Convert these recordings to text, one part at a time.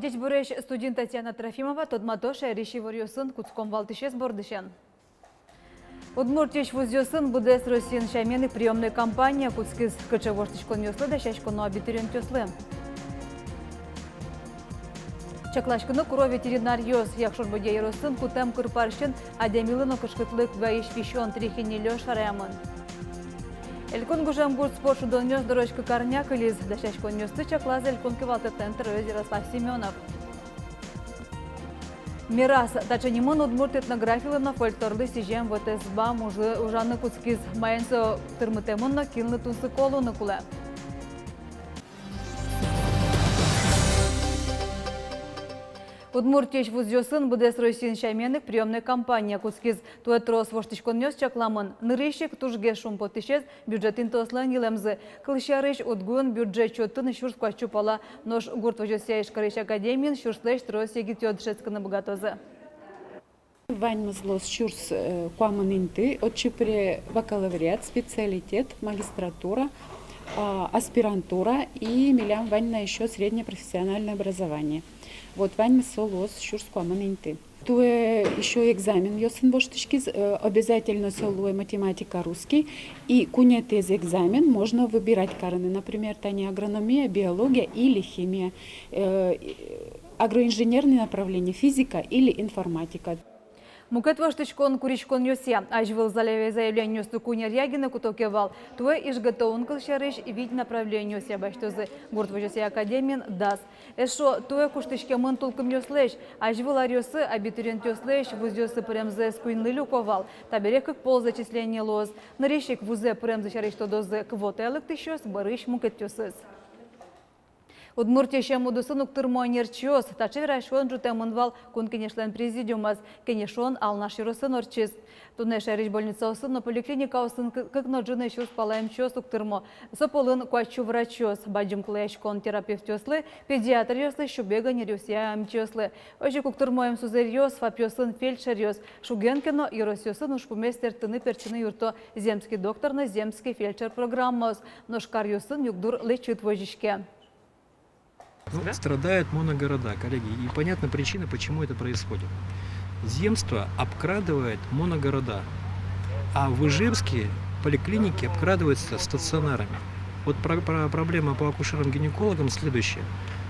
Деч буреш студент Татьяна Трофимова тодматоша решиварьосын куцком валтышес бордышен. Удмуртич вузьосын будес Россиян шаймены приемная кампания куцкиз кычевоштышкон ёслы да шашкону абитуриент ёслы. Чаклашкыны куро ветеринар ёс якшор боде еросын кутем кырпаршын адемилыно кышкытлык гаиш вишон трихинелё шарамын. Элькон гужам гурт споршу донёс дорожка корняк илиз да шашкон ёслы чаклаз элькон кывалты центр Ярослав Семенов. Мирас тачанимын удмурт этнографилына фольклорлы сижем ВТСБА мужы ужаны куцкиз майынсы тырмытемынна килны тунсы колуны куле. Удмуртич вузьосын будес Россиян шайменык приемная кампания куцкиз туэтрос воштышкон нёс чакламын. Нырышек тужге шум потышез бюджетин тослан елемзы. Кылшарыш удгун бюджет чоттын шурс квачу пала нож гурт вожосяиш карыш академин шурслеш трос егит ёдшецканы богатозы. Ваньмызлос шурс куамынинты, отчипре бакалавриат, специалитет, магистратура, аспирантура и милям ваньна еще среднее профессиональное образование. Вот ваньма солос шурс куамынинты. Туе еще экзамен ёсын боштышкиз, обязательно солуе математика русский. И кунетез экзамен можно выбирать караны, например, тани агрономия, биология или химия, агроинженерные направления, физика или информатика. Мукет воштышкон куричкон ёсе, ажвыл залеве заявление сту кунер ягина кутокевал. Туе иш готовун кылшарыш вид направление ёсе баштозы гурт вожосе академин дас. Эшо туе куштышке мын толкым ёслеш, ажвыл арёсы абитуриент ёслеш вузёсы премзе скуинлы люковал. Табере как пол зачисление лоз. Нарещик вузе премзе шарыш тодозы квотелык тышёс барыш мукет ёсыз. Удмуртия шемудусын уктырмо нерчиос, тачы верашон жутемынвал кун кенешлен президиумаз, кенешон алнаш юрусын орчиз. Тунне шариш больница осын, но поликлиника осын как ноджины шурс палаем чос уктырмо. Сополын куачу врачос, баджим клеешкон терапевт ёслы, педиатр ёслы, шубега нерюсия амчёслы. Ожи уктырмоем сузерьёс, фапёсын фельдшер ёс, шугенкино юрос ёсын ушпуместер тыны перчины юрто земский доктор на земский фельдшер программоз, ношкар ёсын югдур лечит вожишке. Страдают моногорода, коллеги, и понятна причина, почему это происходит. Земство обкрадывает моногорода, а в Ижевске поликлиники обкрадываются стационарами. Вот проблема по акушерам-гинекологам следующая.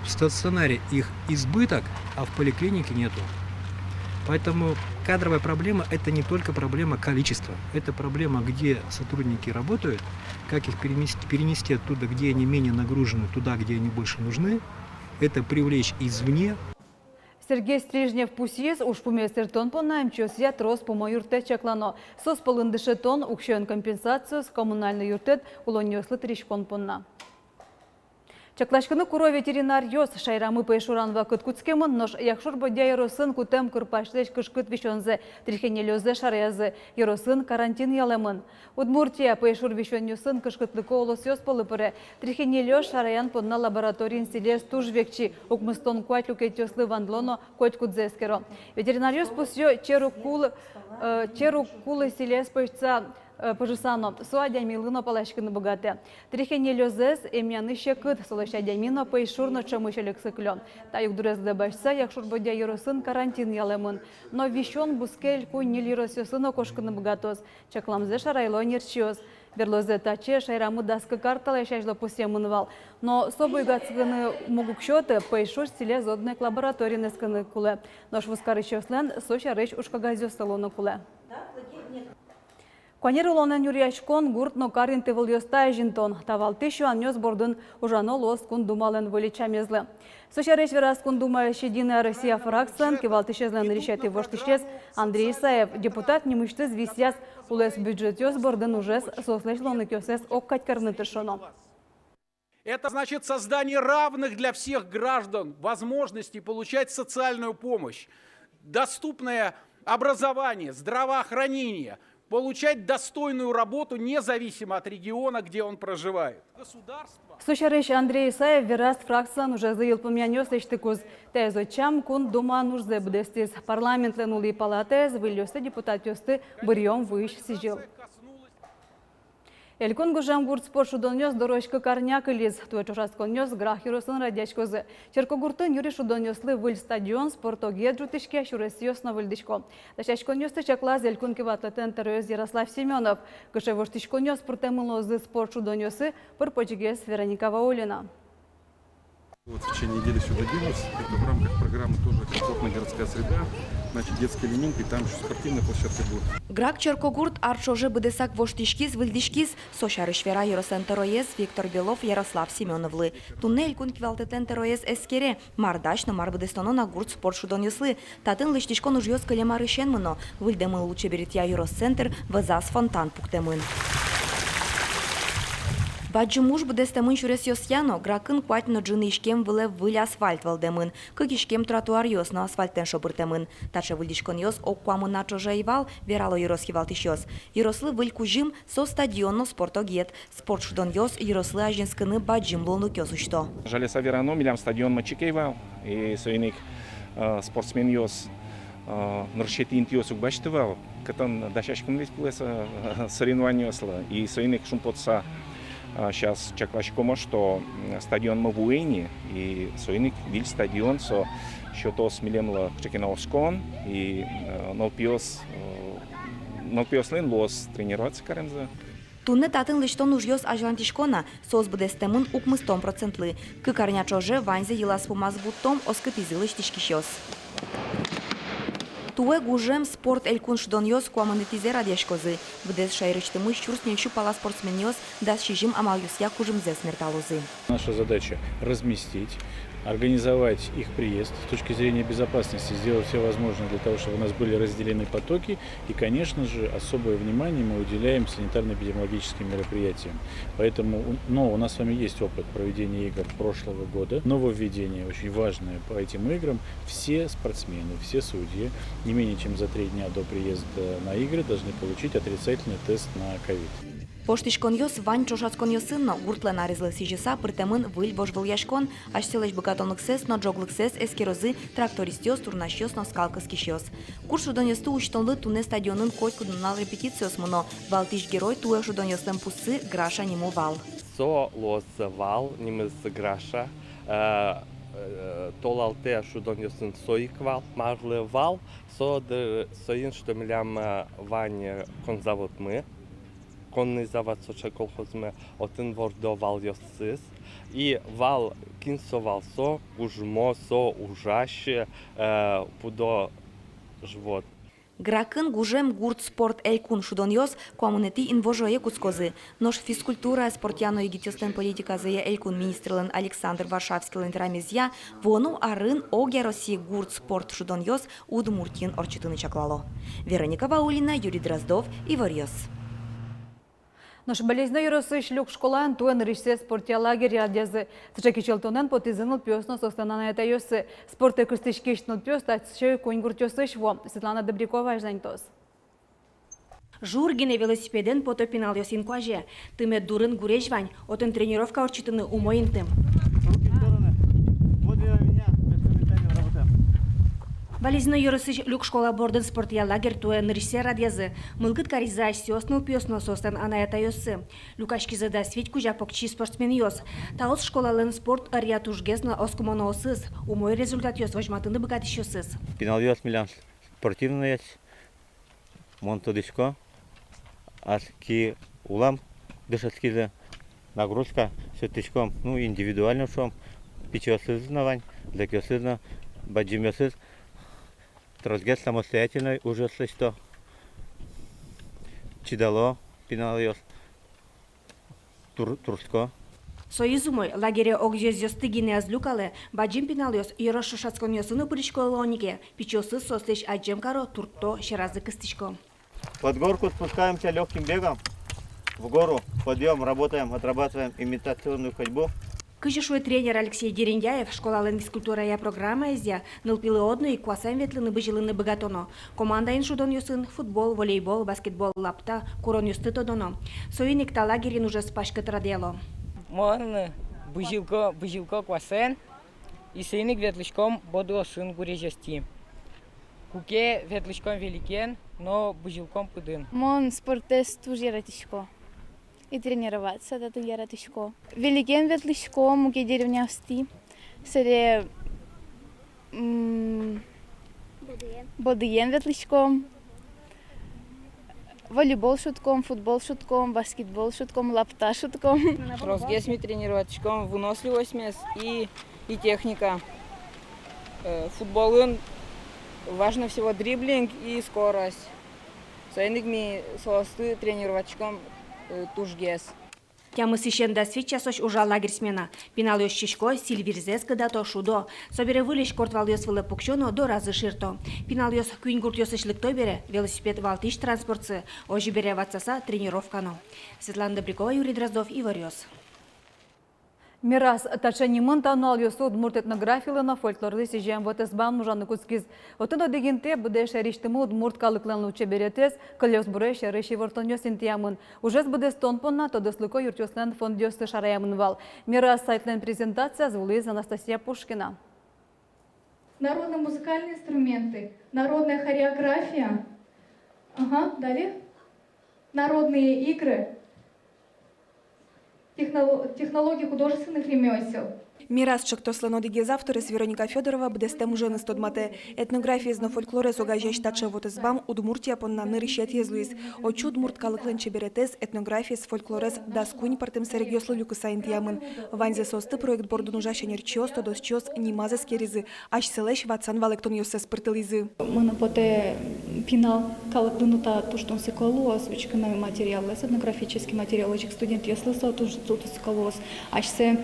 В стационаре их избыток, а в поликлинике нету. Поэтому кадровая проблема – это не только проблема количества, это проблема, где сотрудники работают, как их перенести оттуда, где они менее нагружены, туда, где они больше нужны. Это привлечь извне. Сергей Стрижнев пусиес уж поместер тон по наймчос я трос по мой юртет чаклано. Сос полындыше тон укшен компенсацию с коммунальный юртет улонёслы тришкон понна. Чаклашкыны куро ветеринар ёс шайрамы пейшуранва кыткутскемын, нож якшур бодя еросын кутем кырпашлеш кышкыт вишонзе трихенелёзе шарезе еросын карантин ялемын. Удмуртия пейшур вишон ёсын кышкытлыко олос ёс полыпыре трихенелё шараян подна лабораторин силес тужвекчи укмыстон куать лукет ёслы вандлоно коть кудзескеро. Ветеринар ёс пусё черу кулы силес пойца пожисано суадямилыно палашкыны богате. Трихенелёзес эмяны шекыт солошадямино пейшурно чамышелек сыклён. Та югдурезде башса якшур бодя еросын карантин ялемын. Но вишон бускель кунь нелиросёсыно кошкыны богатоз. Чакламзе шарайло нерчиоз. Берлозе таче шайрамы даска картала шайжла пусемынвал. Но собой гацкыны могук счёты пейшур стиле зодnek лаборатории сканы куле. Нож вускарычёслен соша речь ушкагазё салону куле. Конер улонен юрияшкон гурт нокарин тевыл ёстай жинтон. Тавал тышу анёс бордын ужано лос кун думален воличамезлы. Сочареш верас кун думаешь Единая Россия фракциям кивал тышезлен решеты воштышез Андрей Исаев. Депутат немышты звисяс улес бюджет ёс бордын ужес сослешлоны кёсес оккать карны тышоно. Это значит создание равных для всех граждан возможностей получать социальную помощь, доступное образование, здравоохранение, получать достойную работу независимо от региона, где он проживает. Сочареш Андрей Исаев вераст фракциям уже заявил помянёс эштыкуз. Тезочам кун дума нужзе бдестис. Парламент ленули палатез вылёсы депутат ёсты бырьём выш сижил. Элькон гужам гурт спортшудон нёс дорожка карняк илиз. Туэ чушасткон нёс грах юросын радячкозы. Черкогуртын юри шудон нёслы выль стадион спортогед жутышке шуресиос на выльдичко. Дачачкон нёс тычаклаз элькон киватлeten терёз Ярослав Семенов. Кышевоштичкон нёс пуртемылозы спортшудон нёсы пырпочгес Вероника Ваулина. Вот в течение недели сюда делать. Это в рамках программы тоже комфортная городская среда. Значит, детский элемент, и там еще спортивная площадка будет. Грак Черкогурт арчоже бедесак воштишкиз выльдишкиз сошарышвера Юросентероез Виктор Белов Ярослав Семеновлы. Туннель кун квалтетентероез эскере мардашно марбедестоно на гурт спорт шудон юслы. Татын лыштишкон уж ёс калемары шенмыно. Выльдемын лучше берет я Юросцентр вазас фонтан пуктемын. Баджумуш бедестемын шурес йосяно, гракын куатно джины ишкем выле выль асфальт валдемын, кык ишкем тротуар йос на асфальтен шобыртемын. Таче выльдишкон йос оккуамын начоже ивал, верало юрос хивалтиш йос. Юрослы выль кужим со стадионно спортогет. Спорт шудон йос юрослы ажинскыны баджим лону кёсушто. Жалеса верано, милям стадион мачикейвал, и союник спортсмен йос нуршетин йосук баштывал, катан дашашкын весь плеса соревнования йосла, и союник шумпотса. Сейчас чаклашкомо, что стадион Мавуэни и союник виль стадион со счетос милемла чекиновскон и нолпиослен лос тренироваться каренза. Тунне татын лиштон уж йос ажлантишкона, сос бедестемын укмыстом процентлы. Кыкарня чоже ванзе елас пумаз буттом оскытизы лыштишкишёс. Туэ гужем спорт элькун шдон йос куаманетизе радешкозы. Бдес шайрычтымы щурсненчу пала спортсмен йос дас шижим амал юсья кужимзе смерталозы. Наша задача разместить, организовать их приезд с точки зрения безопасности, сделать все возможное для того, чтобы у нас были разделены потоки. И, конечно же, особое внимание мы уделяем санитарно-эпидемиологическим мероприятиям. Поэтому, у нас с вами есть опыт проведения игр прошлого года. Нововведение очень важное по этим играм. Все спортсмены, все судьи не менее чем за 3 дня до приезда на игры должны получить отрицательный тест на ковид. Поштишкон йос вань чошацкон йосынно гуртлен аризлы сижеса притемын выль божвыл яшкон, аш селеш богатонлык сес, но джоглык сес, эскерозы, тракторист йос, турнаш йос, но скалкас киш йос. Курс шудон йосту учтонлы туне стадионын котку дунал репетициос муно, валтиш герой туэ шудон йостен пусы граша ниму вал. Со лос вал нимыз граша, толалте шудон йостен соиквал, марлы вал, соин что милям вань конзавод мы. Конный завод соча колхозме отын вордо вал йосыз и вал кинсовал со ужмо со ужаще пудо живот. Гракын гужем гурт спорт элькун шудон йос коммунити инвожое кускозы. Нож физкультура спортяно и гитёстен политика зая элькун министрлен Александр Варшавский лентерамезья вону арын оге России гурт спорт шудон йос удмуртин орчитыны чаклало. Вероника Ваулина, Юрий Дроздов, Ивар Йос. Наш болезнь юросы шлюк школан туэн ришсе спортя лагерь адезы. Сычаки челтонен потизыныл пёсно состанана это йосы. Спорты кыстышкешнул пёс таччы коньгуртёсы шво. Светлана Добрякова ажнантос. Жургине велосипеден потопинал йосин куаже. Тыме дурын гурежвань, отын тренировка орчитыны умоин тым. Болезнь юросы люк школа борден спортя лагерь туэн ришсе радезы. Мылгыт кариза сёснул пёсно состан ана это йосы. Люкашки зада свить кужа покчи спортсмен йос. Таос школа лен спорт ариат ужгезна оскумоно осыз. Умой результат йос вожматыны богатыш йосыз. Пинал йос милям спортивный монтодишко. Аски улам дышатскизы нагрузка сетишком, индивидуально шом. Пичёсыз навань, для кёсызна баджимёсыз. Трозгет самостоятельно уже что чидало пинал йос турско. Союзумой лагере огжез йостыгине азлюкале, баджим пинал йос йорошошацкон йосыны пыришколонике, пичосы сослеш аджем каро турто щеразы кыстышко. Под горку спускаемся легким бегом, в гору подъем, работаем, отрабатываем имитационную ходьбу. Кыжышуй тренер Алексей Дерендяев, школа физкультура я программа изя, нылпилы одну и квасам ветлыны быжилыны богатоно. Команда иншудон юсын, футбол, волейбол, баскетбол, лапта, курон юсты тодоно. Союник та лагерин уже спашка традело. Мон быжилко квасен, и союник ветлычком боду сын гурежести. Куке ветлычком великен, но быжилком пыдын. Мон спортест тужератишко. и тренироваться, это я ратышко. Великен ветлышко, муки деревнявсти, сыре бодиен ветлышком, волейбол шутком, футбол шутком, баскетбол шутком, лапта шутком. Розгесми тренировочком, выносливость и техника. Футболын важно всего дриблинг и скорость. Сайнигми солосты тренировочком тужгес. Тямы сищенда свечасоч ужа лагерь смена. Пинал ёс чишко, сильвирзес кыдато шудо. Собере вылеш кортвал ёс вылы пукчоно до разы ширто. Пинал ёс кюнгурт ёс ишлыкто бере, велосипед валтиш транспортсы. Ожи бере ватсаса тренировкано. Светлана Добрякова, Юрий Дроздов, Ивар Ёс. Мирас тачанимын танал ёсу удмурт этнографиялына фольклорлы сижем вот избан мужаны кускиз. Отын дегенте буде шариштымы удмурт калыкланлуче беретес, кылёс буре шарыши вортон ёс интиямын. Ужес буде стонпонна тодослыко юртёслен фонд ёсты шараямын вал. Мирас сайтлен презентация звулиз Анастасия Пушкина. Народные музыкальные инструменты, народная хореография, далее, народные игры, технологии художественных ремесел. Мирас чактослано дигезавторис Вероника Федорова бдестем уже на стодмате. Этнография зно фольклоре согажащ тача вот избам Удмуртия понна нырищет езлуис. Очу Удмурт калыклен чеберетес этнография с фольклорес даскунь партем серегиослу люкусаинтиямын. Ванзе состы проект бордун ужаща нерчиос тодосчиос нимазе скеризы. Аж селеш ватсан валектон йосес пыртылизы. Мы на поте финал калыклынута туштон сиколуос, учканами материалы, этнографический материал, учек студент яслысо тут сиколуос. Аж се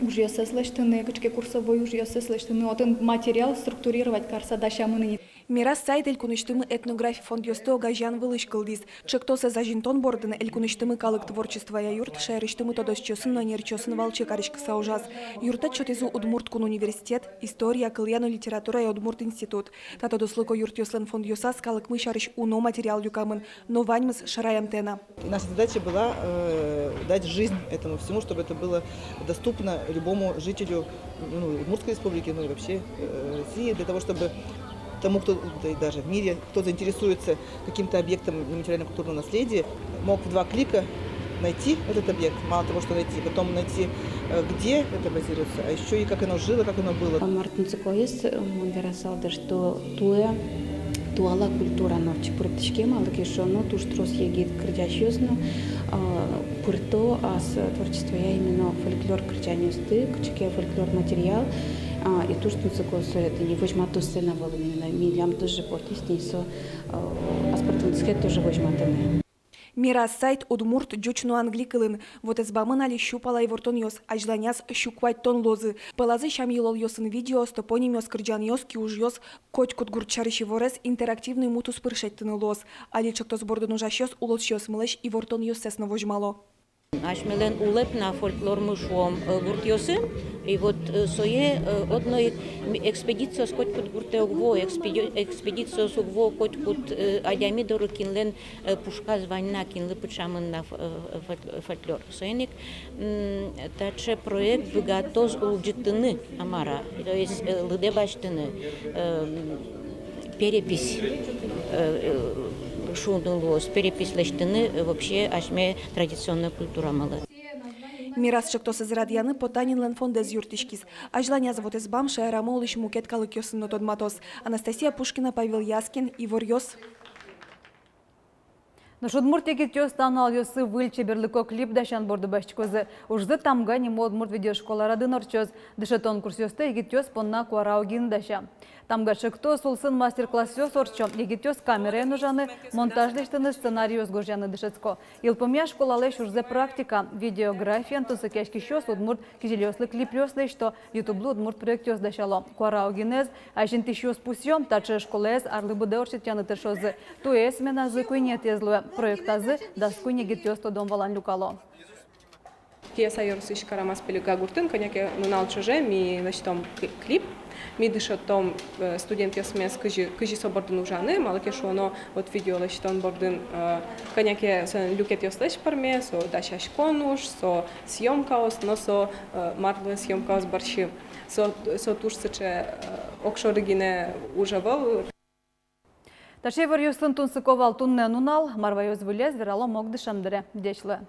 уже ясеслештыны, кычке курсовой уже ясеслештыны, отын материал структурировать карса дашамыны. Мирас сайт элькуныштымы этнография фонд ёсто гажан вылыш кылдис. Чектоса зажинтон бордыны элькуныштымы калык творчества я юрт шайрыштымы тодосчосын, но нерчосын валче каришкса ужас. Юрта чотизу Удмурткун университет, история, кыльяно литература и Удмурт институт. Тато дослыко юрт ёслен фонд ёсас калык мы шарыш уно материал люкамын, но ваньмыз шараям тена. Наша задача была дать жизнь этому всему, чтобы это было доступно любому жителю Удмуртской республики, ну и вообще России, для того, чтобы тому, кто да и даже в мире, кто заинтересуется каким-то объектом нематериального культурного наследия, мог в 2 клика найти этот объект, мало того, что найти, потом найти, где это базируется, а еще и как оно жило, как оно было. Мартынцикоес, он верасалдыр, что туала культура норчи пуртышке малыки шоно туштрос егит кричащёсно пурто ас творчество я именно фольклор кричанёсты, кчеке фольклор материал и то, что это не возьмато сцена была именно милям тоже потиснисо аспартынцке тоже возьматыны. Мирас сайт Удмурт джучну англикылын. Вот избамын али щупала и вортон ёс, ажланяс щуквать тон лозы. Пылазы шам елол ёсын видео, стопоним ёс кырджан ёс, киуж ёс, коть кут гурчарыщи ворес, интерактивный мутус пыршеттыны лоз. Али чактос бордын ужаш ёс, улос ёс мылеш и вортон ёс сесно вожмало. Ашмелен улеп на фольклор мышуом гуртёсы, и вот сое одной экспедиция с коть кут гуртеогво, экспедиция с угво коть кут адямидору кинлен пушка званна кинлы пычамын на фольклор. Соеник таче проект богатоз улджитыны амара, то есть лыдебаштыны, перепись шунулось, перепись лештыны вообще ашме традиционная культура мала. Мирас чактос из радияны потанинлен фондез юртишкис. Ажланя завод избам шаэрамолыш мукет калык ёсын нотод матос. Анастасия Пушкина, Павел Яскин, Ивар Ёс. Наш Удмуртеги тёс танал ёсы выльче берлыко клип дашан борды башчикозы. Ужзы тамга нимо Удмурт видеошкола радын орчоз. Дышетон курс ёсты егит тёс понна куараугин даша. Тамга шыкто сулсын мастер-класс ёс орчо. Егит тёс камеры нужаны, монтажлештыны сценарий ёс горжаны дышецко. Илпомя школалеш ужзы практика. Видеографиян тусыкешки щос Удмурт кизелёслы клип ёслы, что ютублы Удмурт проект ёс дашало. Куараугинез, ажин тищёс пусьём, тачы школез арлы буде орчитяны тышозы. Туэс меназы куйнет езлуя. Проектазы даскуни гитёсто дом валан люкало. Тиеса yorusыш карамас пелюга гуртын, коняке нунал чуже, ми начтом клип, ми дышотом студент ясмес кыжи собордын ужаны, малыке шуоно вот видео лачтон бордын, коняке сон люкет ёслеш парме, со дашаш конуш, со съемкаос, но со марлы съемкаос барши, со тушсыче окшорыгине ужавал. Ташевар юсын тунсыковал туннен унал, марвайоз вылез верало мог дышамдыре, дечлы.